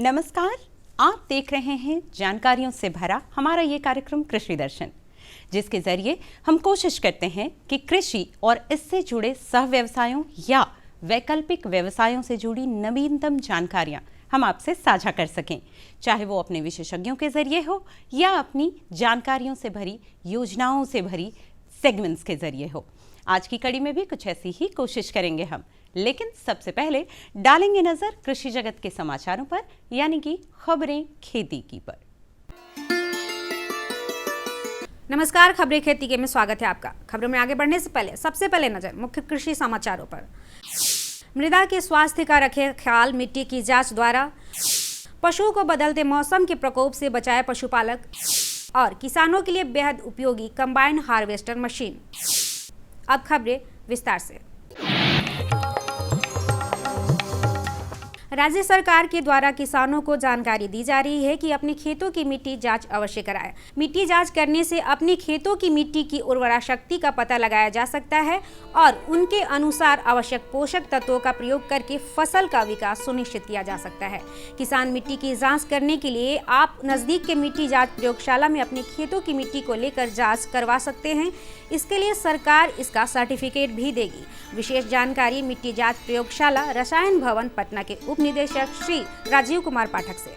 नमस्कार, आप देख रहे हैं जानकारियों से भरा हमारा ये कार्यक्रम कृषि दर्शन, जिसके जरिए हम कोशिश करते हैं कि कृषि और इससे जुड़े सह व्यवसायों या वैकल्पिक व्यवसायों से जुड़ी नवीनतम जानकारियां हम आपसे साझा कर सकें, चाहे वो अपने विशेषज्ञों के जरिए हो या अपनी जानकारियों से भरी योजनाओं से भरी सेगमेंट्स के जरिए हो। आज की कड़ी में भी कुछ ऐसी ही कोशिश करेंगे हम, लेकिन सबसे पहले डालेंगे नजर कृषि जगत के समाचारों पर, यानी कि खबरें खेती की पर। नमस्कार, खबरें खेती के में स्वागत है आपका। खबरों में आगे बढ़ने से पहले सबसे पहले नजर मुख्य कृषि समाचारों पर। मृदा के स्वास्थ्य का रखे ख्याल, मिट्टी की जांच द्वारा पशुओं को बदलते मौसम के प्रकोप से बचाए पशुपालक और किसानों के लिए बेहद उपयोगी कंबाइन हार्वेस्टर मशीन। अब खबरें विस्तार से। राज्य सरकार के द्वारा किसानों को जानकारी दी जा रही है कि अपने खेतों की मिट्टी जांच अवश्य कराएं। मिट्टी जांच करने से अपने खेतों की मिट्टी की उर्वरा शक्ति का पता लगाया जा सकता है और उनके अनुसार आवश्यक पोषक तत्वों का प्रयोग करके फसल का विकास सुनिश्चित किया जा सकता है। किसान मिट्टी की जांच करने के लिए आप नजदीक के मिट्टी जांच प्रयोगशाला में अपने खेतों की मिट्टी को लेकर जाँच करवा सकते हैं। इसके लिए सरकार इसका सर्टिफिकेट भी देगी। विशेष जानकारी मिट्टी जांच प्रयोगशाला रसायन भवन पटना के उप निदेशक श्री राजीव कुमार पाठक से।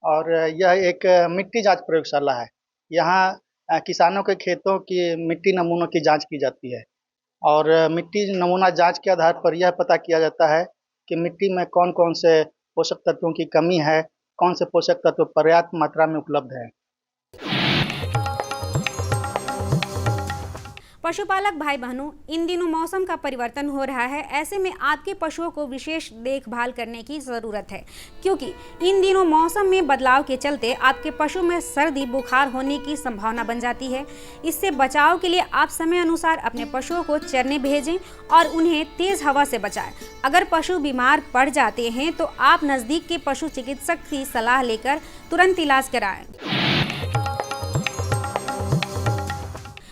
और यह एक मिट्टी जांच प्रयोगशाला है। यहाँ किसानों के खेतों की मिट्टी नमूनों की जांच की जाती है और मिट्टी नमूना जांच के आधार पर यह पता किया जाता है कि मिट्टी में कौन कौन से पोषक तत्वों की कमी है, कौन से पोषक तत्व पर्याप्त मात्रा में उपलब्ध है। पशुपालक भाई बहनों, इन दिनों मौसम का परिवर्तन हो रहा है। ऐसे में आपके पशुओं को विशेष देखभाल करने की ज़रूरत है, क्योंकि इन दिनों मौसम में बदलाव के चलते आपके पशु में सर्दी बुखार होने की संभावना बन जाती है। इससे बचाव के लिए आप समय अनुसार अपने पशुओं को चरने भेजें और उन्हें तेज़ हवा से बचाएं। अगर पशु बीमार पड़ जाते हैं तो आप नज़दीक के पशु चिकित्सक की सलाह लेकर तुरंत इलाज कराएं।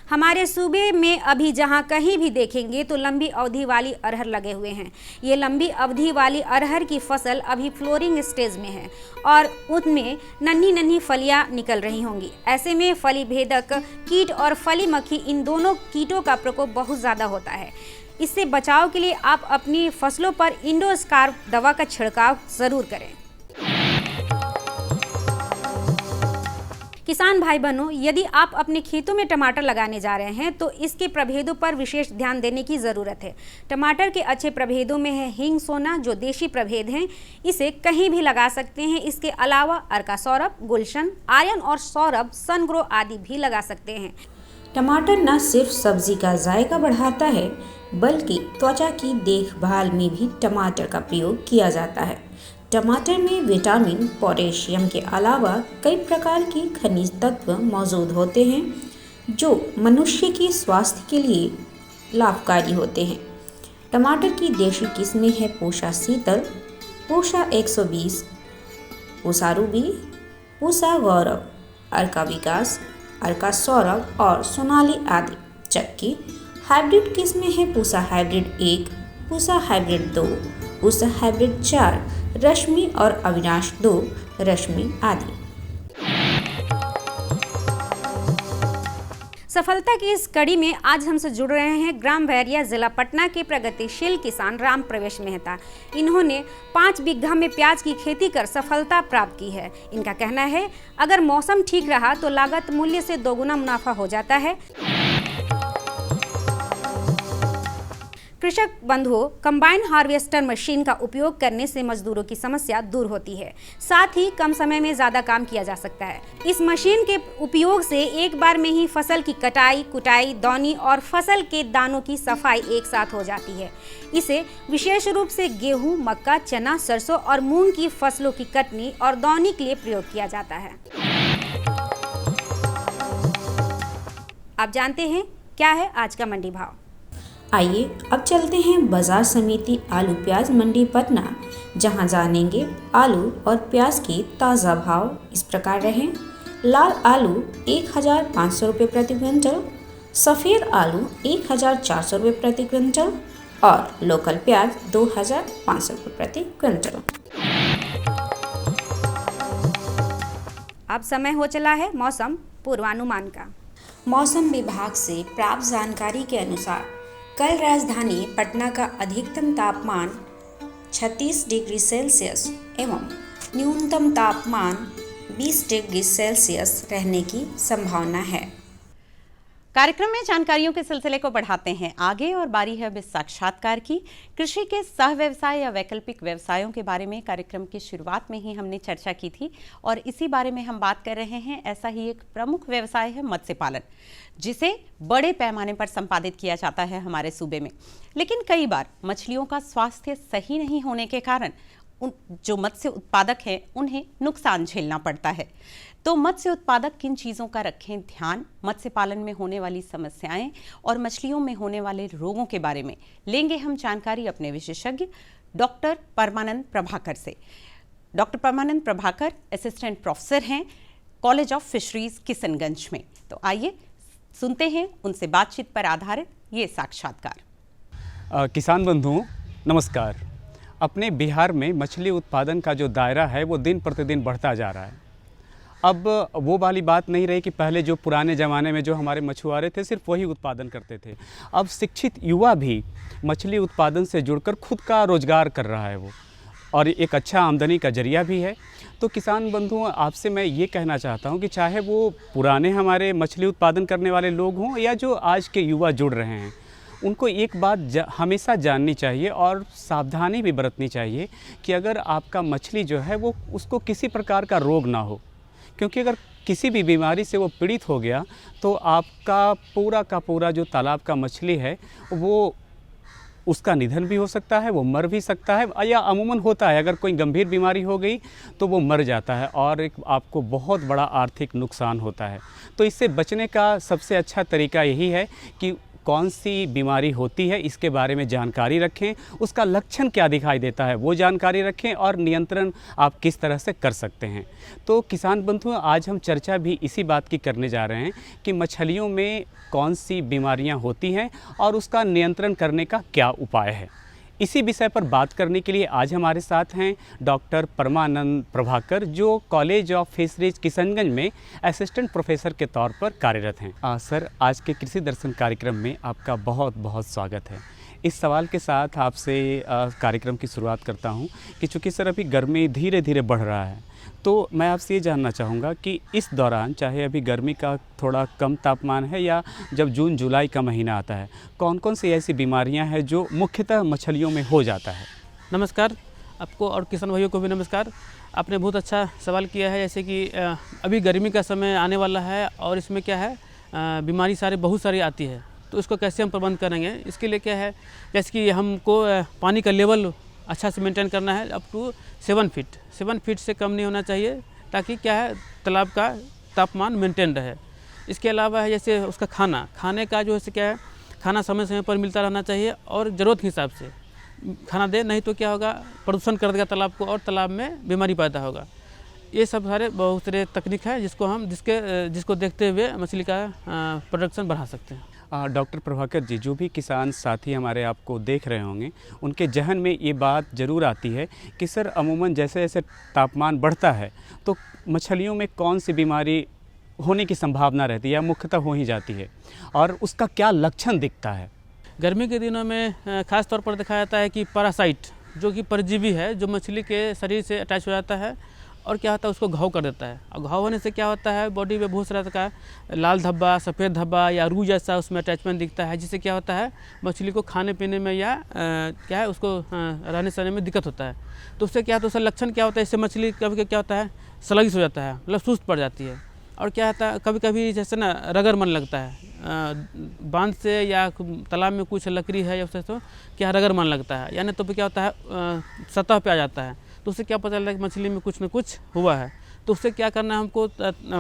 हमारे सूबे में अभी जहां कहीं भी देखेंगे तो लंबी अवधि वाली अरहर लगे हुए हैं। ये लंबी अवधि वाली अरहर की फसल अभी फ्लोरिंग स्टेज में है और उनमें नन्ही नन्ही फलियां निकल रही होंगी। ऐसे में फली भेदक कीट और फली मक्खी, इन दोनों कीटों का प्रकोप बहुत ज़्यादा होता है। इससे बचाव के लिए आप अपनी फसलों पर इंडोस्कार्प दवा का छिड़काव ज़रूर करें। किसान भाई बहनों, यदि आप अपने खेतों में टमाटर लगाने जा रहे हैं तो इसके प्रभेदों पर विशेष ध्यान देने की ज़रूरत है। टमाटर के अच्छे प्रभेदों में है हिंग सोना, जो देशी प्रभेद हैं। इसे कहीं भी लगा सकते हैं। इसके अलावा अर्का सौरभ, गुलशन, आर्यन और सौरभ, सनग्रो आदि भी लगा सकते हैं। टमाटर न सिर्फ सब्जी का जायका बढ़ाता है, बल्कि त्वचा की देखभाल में भी टमाटर का प्रयोग किया जाता है। टमाटर में विटामिन, पोटेशियम के अलावा कई प्रकार के खनिज तत्व मौजूद होते हैं जो मनुष्य के स्वास्थ्य के लिए लाभकारी होते हैं। टमाटर की देशी किस्में हैं पूषा शीतल, पूषा 120, पूषा रूबी, पूषा गौरव, अर्का विकास, अर्का सौरभ और सोनाली आदि। जबकि हाइब्रिड किस्में हैं पूषा हाइब्रिड 1, पूषा हाइब्रिड 2, पूषा हाइब्रिड 4, रश्मि और अविनाश 2, रश्मि आदि। सफलता की इस कड़ी में आज हमसे जुड़ रहे हैं ग्राम बैरिया, जिला पटना के प्रगतिशील किसान राम प्रवेश मेहता। इन्होंने 5 बीघा में प्याज की खेती कर सफलता प्राप्त की है। इनका कहना है, अगर मौसम ठीक रहा तो लागत मूल्य से दोगुना मुनाफा हो जाता है। कृषक बंधुओं, कंबाइन हार्वेस्टर मशीन का उपयोग करने से मजदूरों की समस्या दूर होती है, साथ ही कम समय में ज़्यादा काम किया जा सकता है। इस मशीन के उपयोग से एक बार में ही फसल की कटाई, कुटाई, दौनी और फसल के दानों की सफाई एक साथ हो जाती है। इसे विशेष रूप से गेहूं, मक्का, चना, सरसों और मूंग की फसलों की कटनी और दौनी के लिए प्रयोग किया जाता है। आप जानते हैं क्या है आज का मंडी भाव? आइए अब चलते हैं बाजार समिति आलू प्याज मंडी पटना, जहां जानेंगे आलू और प्याज के ताज़ा भाव इस प्रकार रहे। लाल आलू 1500 रुपये प्रति क्विंटल, सफ़ेद आलू 1400 रुपये प्रति क्विंटल और लोकल प्याज 2500 रुपये प्रति क्विंटल। अब समय हो चला है मौसम पूर्वानुमान का। मौसम विभाग से प्राप्त जानकारी के अनुसार कल राजधानी पटना का अधिकतम तापमान 36 डिग्री सेल्सियस एवं न्यूनतम तापमान 20 डिग्री सेल्सियस रहने की संभावना है। कार्यक्रम में जानकारियों के सिलसिले को बढ़ाते हैं आगे और बारी है अब इस साक्षात्कार की। कृषि के सह व्यवसाय या वैकल्पिक व्यवसायों के बारे में कार्यक्रम की शुरुआत में ही हमने चर्चा की थी और इसी बारे में हम बात कर रहे हैं। ऐसा ही एक प्रमुख व्यवसाय है मत्स्य पालन, जिसे बड़े पैमाने पर संपादित किया जाता है हमारे सूबे में। लेकिन कई बार मछलियों का स्वास्थ्य सही नहीं होने के कारण जो मत्स्य उत्पादक हैं उन्हें नुकसान झेलना पड़ता है। तो मत्स्य उत्पादक किन चीज़ों का रखें ध्यान, मत्स्य पालन में होने वाली समस्याएं और मछलियों में होने वाले रोगों के बारे में लेंगे हम जानकारी अपने विशेषज्ञ डॉक्टर परमानंद प्रभाकर से। डॉक्टर परमानंद प्रभाकर असिस्टेंट प्रोफेसर हैं कॉलेज ऑफ फिशरीज किशनगंज में। तो आइए सुनते हैं उनसे बातचीत पर आधारित ये साक्षात्कार। किसान बंधुओं नमस्कार। अपने बिहार में मछली उत्पादन का जो दायरा है वो दिन प्रतिदिन बढ़ता जा रहा है। अब वो वाली बात नहीं रही कि पहले जो पुराने ज़माने में जो हमारे मछुआरे थे सिर्फ वही उत्पादन करते थे। अब शिक्षित युवा भी मछली उत्पादन से जुड़कर खुद का रोजगार कर रहा है वो, और एक अच्छा आमदनी का जरिया भी है। तो किसान बंधुओं आपसे मैं ये कहना चाहता हूँ कि चाहे वो पुराने हमारे मछली उत्पादन करने वाले लोग हों या जो आज के युवा जुड़ रहे हैं, उनको एक बात हमेशा जाननी चाहिए और सावधानी भी बरतनी चाहिए कि अगर आपका मछली जो है वो उसको किसी प्रकार का रोग ना हो, क्योंकि अगर किसी भी बीमारी से वो पीड़ित हो गया तो आपका पूरा का पूरा जो तालाब का मछली है वो उसका निधन भी हो सकता है, वो मर भी सकता है, या अमूमन होता है अगर कोई गंभीर बीमारी हो गई तो वो मर जाता है और एक आपको बहुत बड़ा आर्थिक नुकसान होता है। तो इससे बचने का सबसे अच्छा तरीका यही है कि कौन सी बीमारी होती है इसके बारे में जानकारी रखें, उसका लक्षण क्या दिखाई देता है वो जानकारी रखें और नियंत्रण आप किस तरह से कर सकते हैं। तो किसान बंधुओं आज हम चर्चा भी इसी बात की करने जा रहे हैं कि मछलियों में कौन सी बीमारियां होती हैं और उसका नियंत्रण करने का क्या उपाय है। इसी विषय पर बात करने के लिए आज हमारे साथ हैं डॉक्टर परमानंद प्रभाकर, जो कॉलेज ऑफ फिशरीज किशनगंज में असिस्टेंट प्रोफेसर के तौर पर कार्यरत हैं। सर, आज के कृषि दर्शन कार्यक्रम में आपका बहुत बहुत स्वागत है। इस सवाल के साथ आपसे कार्यक्रम की शुरुआत करता हूं कि चूँकि सर अभी गर्मी धीरे धीरे बढ़ रहा है, तो मैं आपसे ये जानना चाहूँगा कि इस दौरान चाहे अभी गर्मी का थोड़ा कम तापमान है या जब जून जुलाई का महीना आता है, कौन कौन सी ऐसी बीमारियां हैं जो मुख्यतः मछलियों में हो जाता है? नमस्कार आपको और किसान भाइयों को भी नमस्कार। आपने बहुत अच्छा सवाल किया है। जैसे कि अभी गर्मी का समय आने वाला है और इसमें क्या है बीमारी बहुत सारी आती है, तो इसको कैसे हम प्रबंध करेंगे, इसके लिए क्या है जैसे कि हमको पानी का लेवल अच्छा से मेंटेन करना है अप टू 7 फीट से कम नहीं होना चाहिए, ताकि क्या है तालाब का तापमान मेंटेन रहे। इसके अलावा है जैसे उसका खाने का जो है क्या है खाना समय समय पर मिलता रहना चाहिए और ज़रूरत के हिसाब से खाना दे, नहीं तो क्या होगा प्रदूषण कर देगा तालाब को और तालाब में बीमारी पैदा होगा। ये सब सारे बहुत सारे तकनीक है जिसको देखते हुए मछली का प्रोडक्शन बढ़ा सकते हैं। डॉक्टर प्रभाकर जी, जो भी किसान साथी हमारे आपको देख रहे होंगे उनके जहन में ये बात ज़रूर आती है कि सर अमूमन जैसे जैसे तापमान बढ़ता है तो मछलियों में कौन सी बीमारी होने की संभावना रहती है या मुख्यतः हो ही जाती है और उसका क्या लक्षण दिखता है? गर्मी के दिनों में ख़ास तौर पर देखा जाता है कि पैरासाइट जो कि परजीवी है जो मछली के शरीर से अटैच हो जाता है और क्या होता है उसको घाव कर देता है। और घाव होने से क्या होता है बॉडी में बहुत सारा का लाल धब्बा, सफ़ेद धब्बा या रू जैसा उसमें अटैचमेंट दिखता है, जिससे क्या होता है मछली को खाने पीने में या क्या है उसको रहने सहने में दिक्कत होता है। तो उससे क्या होता है उसका लक्षण क्या होता है, इससे मछली कभी क्या होता है स्लगिश हो जाता है, मतलब सुस्त पड़ जाती है। और क्या होता है कभी कभी जैसे ना रगर मन लगता है, बांध से या तालाब में कुछ लकड़ी है या उससे तो क्या रगर मन लगता है, यानी तो क्या होता है सतह पे आ जाता है। तो उससे क्या पता चलता है कि मछली में कुछ न कुछ हुआ है। तो उससे क्या करना है हमको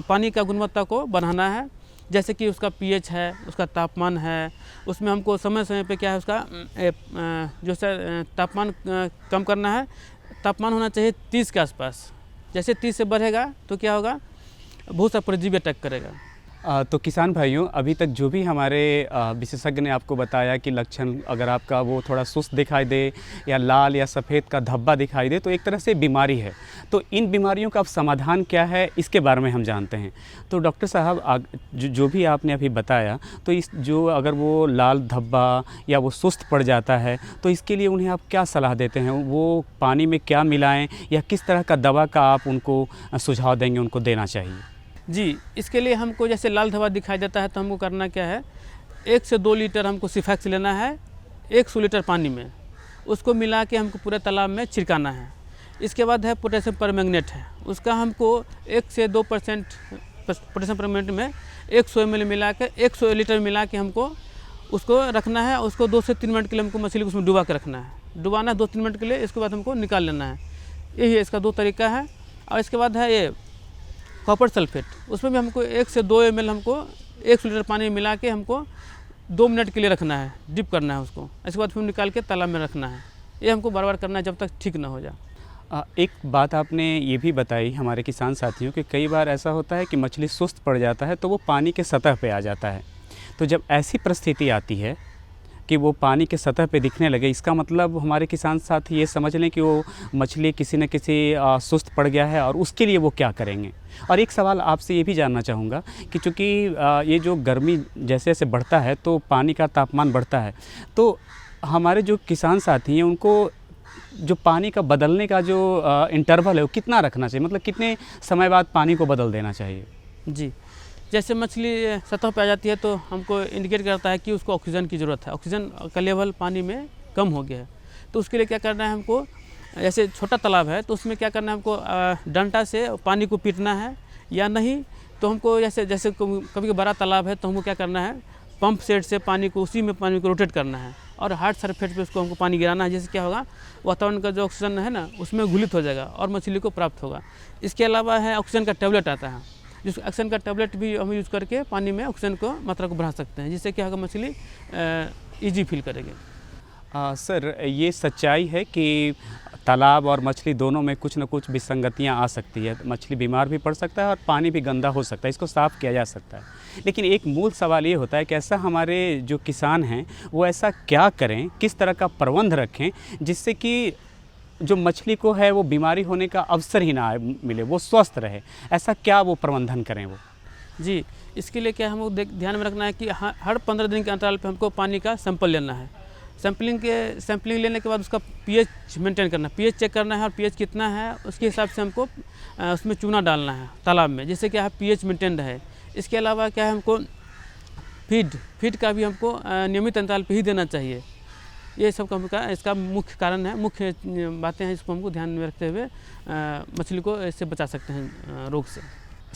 पानी का गुणवत्ता को बढ़ाना है, जैसे कि उसका पीएच है, उसका तापमान है, उसमें हमको समय समय पे क्या है उसका जो तापमान कम करना है। तापमान होना चाहिए 30 के आसपास। जैसे 30 से बढ़ेगा तो क्या होगा बहुत सा परजीवी अटैक करेगा। तो किसान भाइयों, अभी तक जो भी हमारे विशेषज्ञ ने आपको बताया कि लक्षण अगर आपका वो थोड़ा सुस्त दिखाई दे या लाल या सफ़ेद का धब्बा दिखाई दे तो एक तरह से बीमारी है। तो इन बीमारियों का अब समाधान क्या है, इसके बारे में हम जानते हैं। तो डॉक्टर साहब, जो भी आपने अभी बताया, तो इस जो अगर वो लाल धब्बा या वो सुस्त पड़ जाता है तो इसके लिए उन्हें आप क्या सलाह देते हैं? वो पानी में क्या मिलाएँ या किस तरह का दवा का आप उनको सुझाव देंगे, उनको देना चाहिए? जी, इसके लिए हमको जैसे लाल धब्बा दिखाई देता है तो हमको करना क्या है, 1 से 2 लीटर हमको सिफैक्स लेना है 100 लीटर पानी में, उसको मिला के हमको पूरे तालाब में छिड़काना है। इसके बाद है पोटेशियम परमैंगनेट है, उसका हमको 1 से 2% पोटेशियम परमैंगनेट में 100 ml मिला के 100 लीटर मिला के हमको उसको रखना है। उसको 2 से 3 मिनट के लिए हमको मछली को उसमें डुबा के रखना है, डुबाना है 2-3 मिनट के लिए। इसके बाद हमको निकाल लेना है। यही इसका 2 तरीका है। और इसके बाद है ये कॉपर सल्फेट, उसमें भी हमको 1 से 2 ml हमको 100 लीटर पानी में मिला के हमको 2 मिनट के लिए रखना है, डिप करना है उसको। इसके बाद फिर निकाल के तालाब में रखना है। ये हमको बार बार करना है जब तक ठीक ना हो जाए। एक बात आपने ये भी बताई हमारे किसान साथियों कि कई बार ऐसा होता है कि मछली सुस्त पड़ जाता है तो वो पानी के सतह पे आ जाता है। तो जब ऐसी परिस्थिति आती है कि वो पानी के सतह पे दिखने लगे, इसका मतलब हमारे किसान साथी ये समझ लें कि वो मछली किसी न किसी सुस्त पड़ गया है और उसके लिए वो क्या करेंगे। और एक सवाल आपसे ये भी जानना चाहूँगा कि चूँकि ये जो गर्मी जैसे जैसे बढ़ता है तो पानी का तापमान बढ़ता है, तो हमारे जो किसान साथी हैं उनको जो पानी का बदलने का जो इंटरवल है वो कितना रखना चाहिए, मतलब कितने समय बाद पानी को बदल देना चाहिए? जी, जैसे मछली सतह पे आ जाती है तो हमको इंडिकेट करता है कि उसको ऑक्सीजन की ज़रूरत है, ऑक्सीजन का लेवल पानी में कम हो गया है। तो उसके लिए क्या करना है हमको, जैसे छोटा तालाब है तो उसमें क्या करना है हमको, डंडा से पानी को पीटना है, या नहीं तो हमको जैसे कभी बड़ा तालाब है तो हमको क्या करना है, पंप सेट से पानी को उसी में पानी को रोटेट करना है और हार्ड सरफेस पे उसको हमको पानी गिराना है। जैसे क्या होगा, वातावरण का जो ऑक्सीजन है ना उसमें घुलित हो जाएगा और मछली को प्राप्त होगा। इसके अलावा है ऑक्सीजन का टैबलेट आता है, जिस ऑक्सीजन का टैबलेट भी हम यूज़ करके पानी में ऑक्सीजन को मात्रा को बढ़ा सकते हैं, जिससे क्या होगा, मछली ईजी फील करेगी। सर, ये सच्चाई है कि तालाब और मछली दोनों में कुछ न कुछ विसंगतियां आ सकती है, मछली बीमार भी पड़ सकता है और पानी भी गंदा हो सकता है, इसको साफ़ किया जा सकता है। लेकिन एक मूल सवाल ये होता है कि ऐसा हमारे जो किसान हैं वो ऐसा क्या करें, किस तरह का प्रबंध रखें जिससे कि जो मछली को है वो बीमारी होने का अवसर ही ना मिले, वो स्वस्थ रहे। ऐसा क्या वो प्रबंधन करें वो? जी, इसके लिए क्या हमको ध्यान में रखना है कि हर 15 दिन के अंतराल पे हमको पानी का सैंपल लेना है। सैंपलिंग लेने के बाद उसका पीएच मेंटेन करना है, पीएच चेक करना है और पीएच कितना है उसके हिसाब से हमको उसमें चूना डालना है तालाब में, जिससे क्या है पीएच मेंटेन रहे। इसके अलावा क्या है, हमको फीड का भी हमको नियमित अंतराल पे ही देना चाहिए। ये सब का इसका मुख्य कारण है, मुख्य बातें हैं, इसको हमको ध्यान में रखते हुए मछली को इससे बचा सकते हैं रोग से।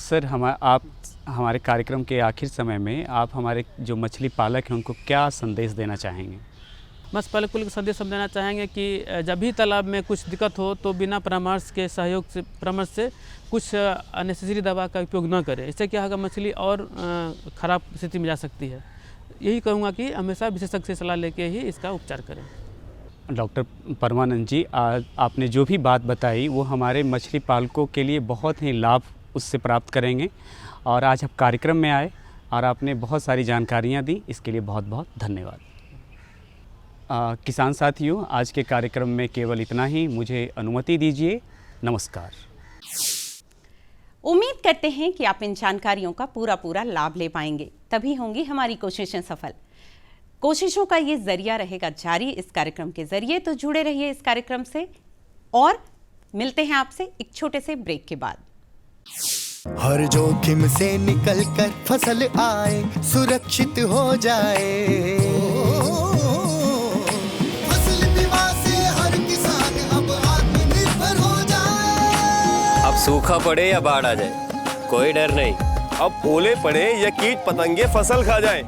सर, आप हमारे कार्यक्रम के आखिर समय में आप हमारे जो मछली पालक हैं उनको क्या संदेश देना चाहेंगे? मत्स्य पालक को संदेश हम देना चाहेंगे कि जब भी तालाब में कुछ दिक्कत हो तो बिना परामर्श से कुछ अननेसेसरी दवा का उपयोग न करें। इससे क्या होगा, मछली और ख़राब स्थिति में जा सकती है। यही कहूँगा कि हमेशा विशेषज्ञ से सलाह लेके ही इसका उपचार करें। डॉक्टर परमानंद जी, आपने जो भी बात बताई वो हमारे मछली पालकों के लिए बहुत ही लाभ उससे प्राप्त करेंगे। और आज आप कार्यक्रम में आए और आपने बहुत सारी जानकारियाँ दी, इसके लिए बहुत बहुत धन्यवाद। किसान साथियों, आज के कार्यक्रम में केवल इतना ही। मुझे अनुमति दीजिए। नमस्कार। उम्मीद करते हैं कि आप इन जानकारियों का पूरा लाभ ले पाएंगे, तभी होंगी हमारी कोशिशें सफल। कोशिशों का ये जरिया रहेगा जारी इस कार्यक्रम के जरिए, तो जुड़े रहिए इस कार्यक्रम से और मिलते हैं आपसे एक छोटे से ब्रेक के बाद। हर जोखिम से निकल कर फसल आए, सुरक्षित हो जाए, फसल बीमा से हर किसान अब आत्मनिर्भर हो जाए। अब सूखा पड़े या बाढ़ आ जाए, कोई डर नहीं। अब ओले पड़े या कीट पतंगे फसल खा जाए,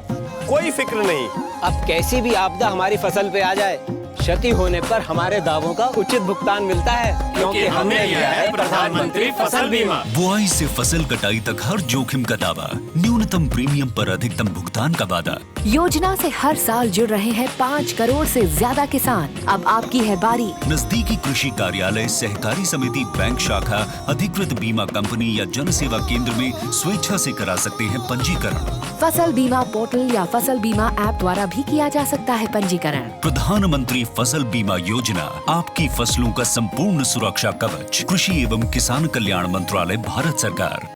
कोई फिक्र नहीं। अब कैसी भी आपदा हमारी फसल पे आ जाए, क्षति होने पर हमारे दावों का उचित भुगतान मिलता है, क्योंकि हमने लिया है प्रधानमंत्री फसल बीमा। बुआई से फसल कटाई तक हर जोखिम का दावा, न्यूनतम प्रीमियम पर अधिकतम भुगतान का वादा। योजना से हर साल जुड़ रहे हैं 5 करोड़ से ज्यादा किसान। अब आपकी है बारी। नजदीकी कृषि कार्यालय, सहकारी समिति, बैंक शाखा, अधिकृत बीमा कंपनी या जन सेवा केंद्र में स्वेच्छा से करा सकते हैं पंजीकरण। फसल बीमा पोर्टल या फसल बीमा ऐप द्वारा भी किया जा सकता है पंजीकरण। प्रधानमंत्री फसल बीमा योजना, आपकी फसलों का संपूर्ण सुरक्षा कवच। कृषि एवं किसान कल्याण मंत्रालय, भारत सरकार।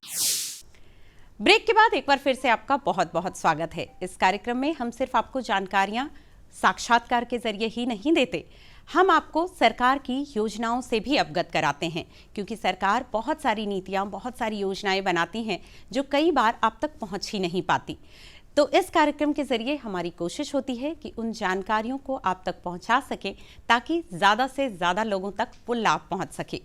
ब्रेक के बाद एक बार फिर से आपका बहुत बहुत स्वागत है। इस कार्यक्रम में हम सिर्फ आपको जानकारियां साक्षात्कार के जरिए ही नहीं देते, हम आपको सरकार की योजनाओं से भी अवगत कराते हैं, क्योंकि सरकार बहुत सारी नीतियां, बहुत सारी योजनाएं बनाती हैं जो कई बार आप तक पहुंच ही नहीं पाती। तो इस कार्यक्रम के जरिए हमारी कोशिश होती है कि उन जानकारियों को आप तक पहुंचा सके, ताकि ज़्यादा से ज़्यादा लोगों तक वो लाभ पहुंच सके।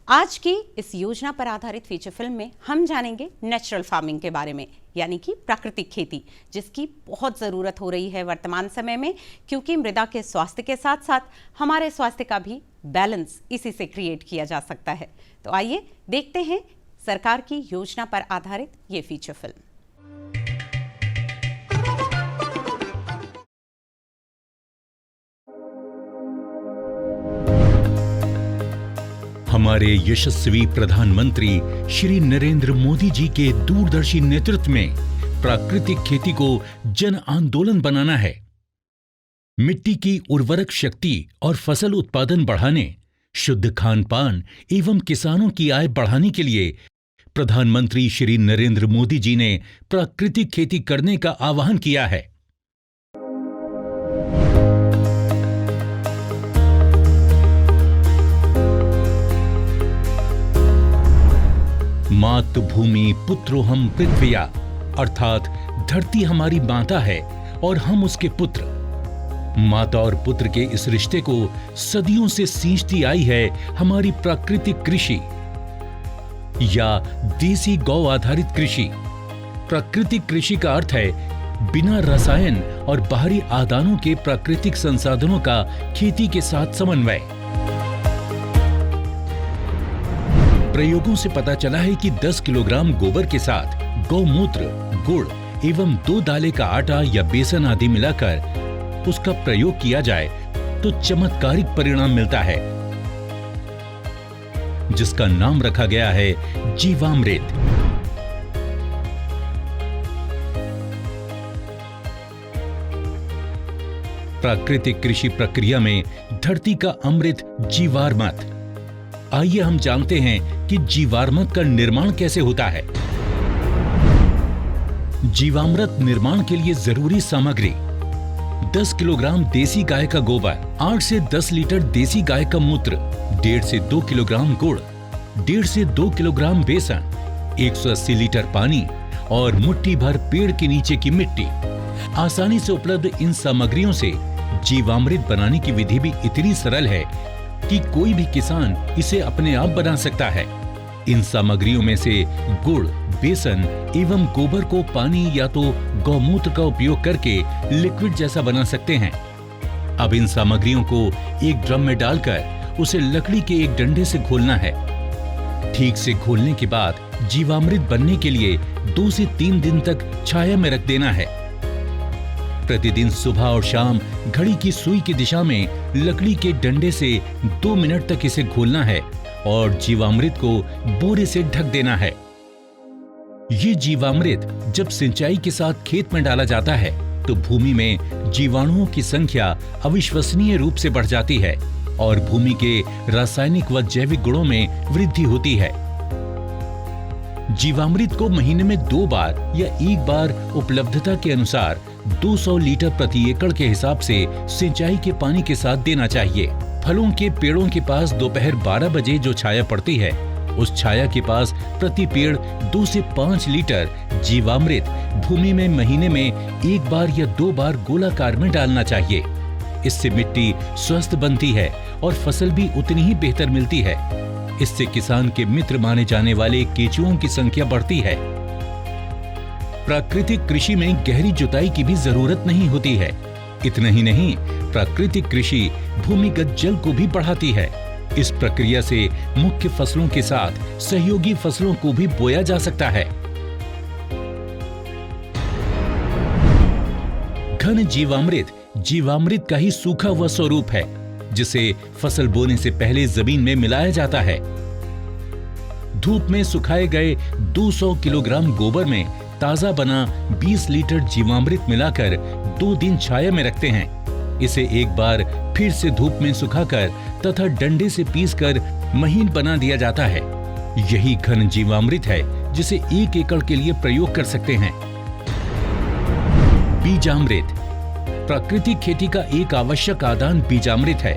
आज की इस योजना पर आधारित फीचर फिल्म में हम जानेंगे नेचुरल फार्मिंग के बारे में, यानी कि प्राकृतिक खेती, जिसकी बहुत ज़रूरत हो रही है वर्तमान समय में, क्योंकि मृदा के स्वास्थ्य के साथ साथ हमारे स्वास्थ्य का भी बैलेंस इसी से क्रिएट किया जा सकता है। तो आइए देखते हैं सरकार की योजना पर आधारित ये फीचर फिल्म। हमारे यशस्वी प्रधानमंत्री श्री नरेंद्र मोदी जी के दूरदर्शी नेतृत्व में प्राकृतिक खेती को जन आंदोलन बनाना है। मिट्टी की उर्वरक शक्ति और फसल उत्पादन बढ़ाने, शुद्ध खान पान एवं किसानों की आय बढ़ाने के लिए प्रधानमंत्री श्री नरेंद्र मोदी जी ने प्राकृतिक खेती करने का आह्वान किया है। मातृभूमि पुत्रोहम पृथ्व्या, अर्थात धरती हमारी माता है और हम उसके पुत्र। माता और पुत्र के इस रिश्ते को सदियों से सींचती आई है हमारी प्राकृतिक कृषि या देसी गौ आधारित कृषि। प्राकृतिक कृषि का अर्थ है बिना रसायन और बाहरी आदानों के प्राकृतिक संसाधनों का खेती के साथ समन्वय। प्रयोगों से पता चला है कि 10 किलोग्राम गोबर के साथ गौमूत्र, गुड़ एवं 2 दाले का आटा या बेसन आदि मिलाकर उसका प्रयोग किया जाए तो चमत्कारिक परिणाम मिलता है, जिसका नाम रखा गया है जीवामृत। प्राकृतिक कृषि प्रक्रिया में धरती का अमृत जीवामृत। आइए हम जानते हैं कि जीवामृत का निर्माण कैसे होता है। जीवामृत निर्माण के लिए जरूरी सामग्री: 10 किलोग्राम देसी गाय का गोबर, 8 से 10 लीटर देसी गाय का मूत्र, 1.5 से 2 किलोग्राम गुड़, 1.5 से 2 किलोग्राम बेसन, 180 लीटर पानी और मुट्ठी भर पेड़ के नीचे की मिट्टी। आसानी से उपलब्ध इन सामग्रियों से जीवामृत बनाने की विधि भी इतनी सरल है कि कोई भी किसान इसे अपने आप बना सकता है। इन सामग्रियों में से गुड़, बेसन एवं गोबर को पानी या तो गौमूत्र का उपयोग करके लिक्विड जैसा बना सकते हैं। अब इन सामग्रियों को एक ड्रम में डालकर उसे लकड़ी के एक डंडे से घोलना है। ठीक से घोलने के बाद जीवामृत बनने के लिए 2 से 3 दिन तक छाया में रख देना है। प्रतिदिन सुबह और शाम घड़ी की सुई की दिशा में लकड़ी के डंडे से 2 मिनट तक इसे घोलना है और जीवामृत को बोरे से ढक देना है। ये जीवामृत जब सिंचाई के साथ खेत में डाला जाता है तो भूमि में जीवाणुओं की संख्या अविश्वसनीय रूप से बढ़ जाती है और भूमि के रासायनिक व जैविक गुणों में वृद्धि होती है। जीवामृत को महीने में 2 बार या 1 बार उपलब्धता के अनुसार 200 लीटर प्रति एकड़ के हिसाब से सिंचाई के पानी के साथ देना चाहिए। फलों के पेड़ों के पास दोपहर 12 बजे जो छाया पड़ती है, उस छाया के पास प्रति पेड़ 2 से 5 लीटर जीवामृत भूमि में महीने में 1 बार या 2 बार गोलाकार में डालना चाहिए। इससे मिट्टी स्वस्थ बनती है और फसल भी उतनी ही बेहतर मिलती है। इससे किसान के मित्र माने जाने वाले केंचुओं की संख्या बढ़ती है। प्राकृतिक कृषि में गहरी जुताई की भी जरूरत नहीं होती है। इतना ही नहीं, प्राकृतिक कृषि भूमिगत जल को भी बढ़ाती है। इस प्रक्रिया से मुख्य फसलों के साथ सहयोगी फसलों को भी बोया जा सकता है। घन जीवामृत जीवामृत का ही सूखा हुआ स्वरूप है, जिसे फसल बोने से पहले जमीन में मिलाया जाता है। धूप में सुखाए गए 200 किलोग्राम गोबर में ताजा बना 20 लीटर जीवामृत मिलाकर 2 दिन छाया में रखते हैं। इसे एक बार फिर से धूप में सुखाकर तथा डंडे से पीसकर महीन बना दिया जाता है। यही घन जीवामृत है जिसे 1 एकड़ के लिए प्रयोग कर सकते हैं। बीजामृत प्राकृतिक खेती का एक आवश्यक आदान बीजामृत है।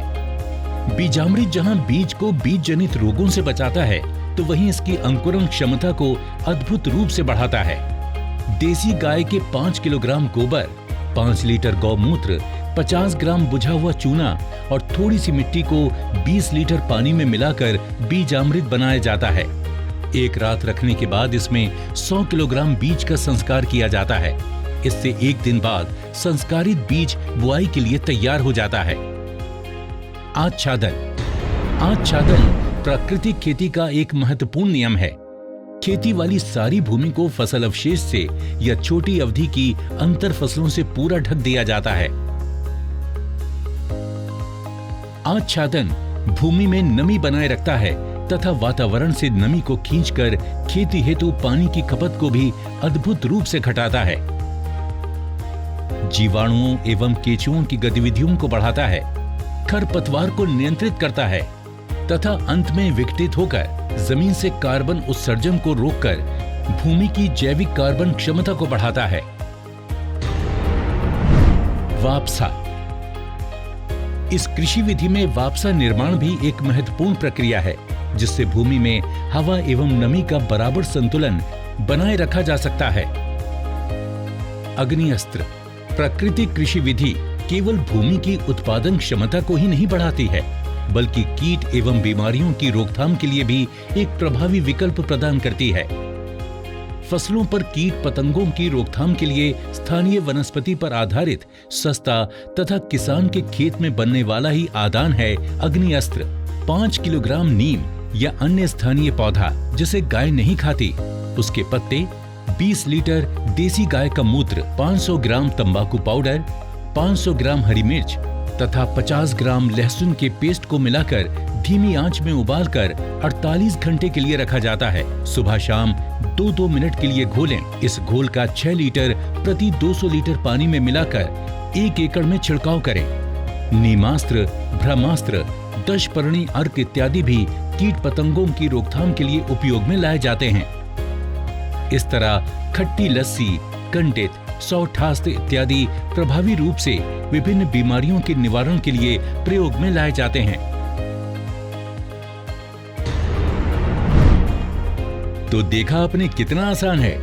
बीजामृत जहां बीज को बीज जनित रोगों से बचाता है, तो वहीं इसकी अंकुरण क्षमता को अद्भुत रूप से बढ़ाता है। देसी गाय के 5 किलोग्राम गोबर, 5 लीटर गौमूत्र, 50 ग्राम बुझा हुआ चूना और थोड़ी सी मिट्टी को 20 लीटर पानी में मिलाकर बीजामृत बनाया जाता है। एक रात रखने के बाद इसमें 100 किलोग्राम बीज का संस्कार किया जाता है। इससे एक दिन बाद संस्कारित बीज बुआई के लिए तैयार हो जाता है। आच्छादन प्राकृतिक खेती का एक महत्वपूर्ण नियम है। खेती वाली सारी भूमि को फसल अवशेष से या छोटी अवधि की अंतर फसलों से पूरा ढक दिया जाता है। आच्छादन भूमि में नमी बनाए रखता है तथा वातावरण से नमी को खींचकर खेती हेतु पानी की खपत को भी अद्भुत रूप से घटाता है। जीवाणुओं एवं केंचुओं की गतिविधियों को बढ़ाता है, खरपतवार को नियंत्रित करता है तथा अंत में विघटित होकर जमीन से कार्बन उत्सर्जन को रोककर भूमि की जैविक कार्बन क्षमता को बढ़ाता है। वापसा इस कृषि विधि में वापसा निर्माण भी एक महत्वपूर्ण प्रक्रिया है, जिससे भूमि में हवा एवं नमी का बराबर संतुलन बनाए रखा जा सकता है। अग्निअस्त्र प्राकृतिक कृषि विधि केवल भूमि की उत्पादन क्षमता को ही नहीं बढ़ाती है, बल्कि कीट एवं बीमारियों की रोकथाम के लिए भी एक प्रभावी विकल्प प्रदान करती है। फसलों पर कीट पतंगों की रोकथाम के लिए स्थानीय वनस्पति पर आधारित सस्ता तथा किसान के खेत में बनने वाला ही आदान है अग्निअस्त्र। 5 किलोग्राम नीम या अन्य स्थानीय पौधा जिसे गाय नहीं खाती, उसके पत्ते, 20 लीटर देसी गाय का मूत्र, 500 ग्राम तंबाकू पाउडर, 500 ग्राम हरी मिर्च तथा 50 ग्राम लहसुन के पेस्ट को मिलाकर धीमी आंच में उबालकर 48 घंटे के लिए रखा जाता है। सुबह शाम 2-2 मिनट के लिए घोलें। इस घोल का 6 लीटर प्रति 200 लीटर पानी में मिलाकर 1 एकड़ में छिड़काव करें। नीमास्त्र, ब्रह्मास्त्र, दशपर्णी अर्क इत्यादि भी कीट पतंगों की रोकथाम के लिए उपयोग में लाए जाते हैं। इस तरह खट्टी लस्सी, कंडित, सौठास्त्र इत्यादि प्रभावी रूप से विभिन्न बीमारियों के निवारण के लिए प्रयोग में लाए जाते हैं। तो देखा आपने कितना आसान है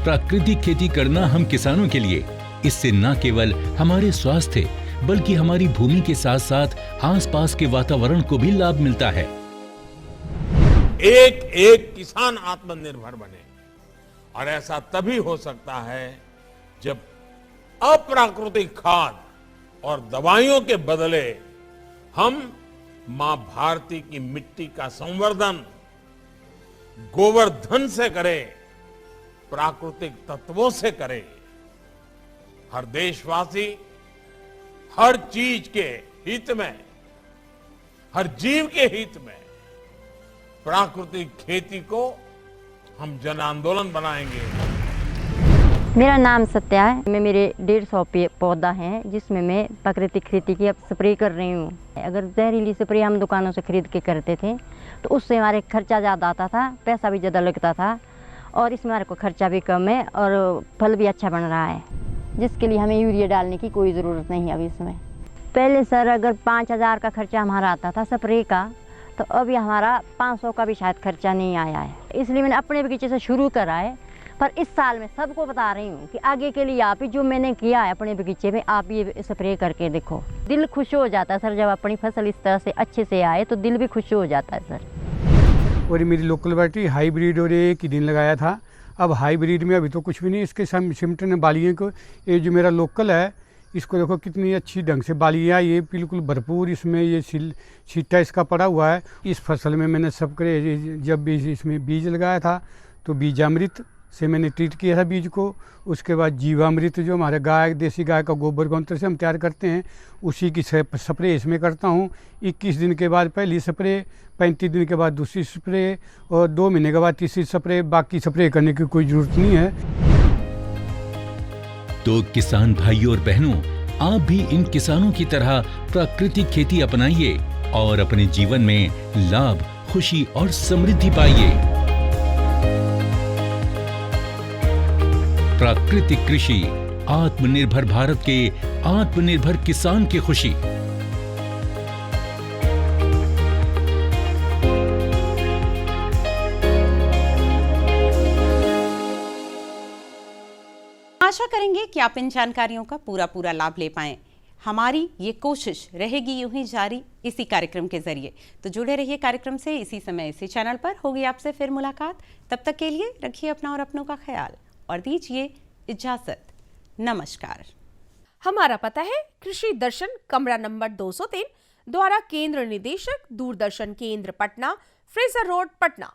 प्राकृतिक खेती करना हम किसानों के लिए। इससे न केवल हमारे स्वास्थ्य बल्कि हमारी भूमि के साथ साथ आसपास के वातावरण को भी लाभ मिलता है। एक एक किसान आत्मनिर्भर बने, और ऐसा तभी हो सकता है जब अप्राकृतिक खाद और दवाइयों के बदले हम मां भारती की मिट्टी का संवर्धन गोवर्धन से करें, प्राकृतिक तत्वों से करें। हर देशवासी हर चीज के हित में, हर जीव के हित में प्राकृतिक खेती को हम जन आंदोलन बनाएंगे। मेरा नाम सत्या है। मैं मेरे 150 पौधा हैं जिसमें मैं प्राकृतिक खेती की अब स्प्रे कर रही हूँ। अगर जहरीली स्प्रे हम दुकानों से खरीद के करते थे तो उससे हमारे खर्चा ज़्यादा आता था, पैसा भी ज़्यादा लगता था, और इसमें हमारे को खर्चा भी कम है और फल भी अच्छा बन रहा है, जिसके लिए हमें यूरिया डालने की कोई ज़रूरत नहीं है अभी इसमें। पहले सर अगर 5000 का खर्चा हमारा आता था स्प्रे का, तो अभी हमारा 500 का भी शायद खर्चा नहीं आया है। इसलिए मैंने अपने बगीचे से शुरू करा है, पर इस साल मैं सबको बता रही हूँ कि आगे के लिए आप ही जो मैंने किया है अपने बगीचे में, आप ये स्प्रे करके देखो। दिल खुश हो जाता है सर, जब अपनी फसल इस तरह से अच्छे से आए तो दिल भी खुश हो जाता है सर। और मेरी लोकल वैरायटी हाइब्रिड और एक ही दिन लगाया था। अब हाइब्रिड में अभी तो कुछ भी नहीं, इसके सिमटन बालियों को, ये जो मेरा लोकल है इसको देखो कितनी अच्छी ढंग से बालियाँ, ये बिल्कुल भरपूर इसमें ये छिट्टा इसका पड़ा हुआ है। इस फसल में मैंने स्प्रे, जब भी इसमें बीज लगाया था तो बीजामृत से मैंने ट्रीट किया था बीज को। उसके बाद जीवामृत जो हमारे देसी गाय का गोबर गौंत्र से हम तैयार करते हैं, उसी की स्प्रे इसमें करता हूँ। 21 दिन के बाद पहली स्प्रे, 35 दिन के बाद दूसरी स्प्रे और 2 महीने के बाद तीसरी स्प्रे। बाकी स्प्रे करने की कोई ज़रूरत नहीं है। तो किसान भाइयों और बहनों, आप भी इन किसानों की तरह प्राकृतिक खेती अपनाइए और अपने जीवन में लाभ, खुशी और समृद्धि पाइए। प्राकृतिक कृषि, आत्मनिर्भर भारत के आत्मनिर्भर किसान की खुशी। आशा करेंगे कि आप इन जानकारियों का पूरा लाभ ले पाएं। हमारी ये कोशिश रहेगी यूं ही जारी इसी कार्यक्रम के जरिए। तो जुड़े रहिए कार्यक्रम से इसी समय इसी चैनल पर। होगी आपसे फिर मुलाकात। तब तक के लिए रखिए अपना और अपनों का ख्याल और दीजिए इजाजत। नमस्कार। हमारा पता है कृषि दर्शन, कमरा नंबर 203, द्वारा केंद्र निदेशक, दूरदर्शन केंद्र पटना, फ्रेजर रोड, पटना।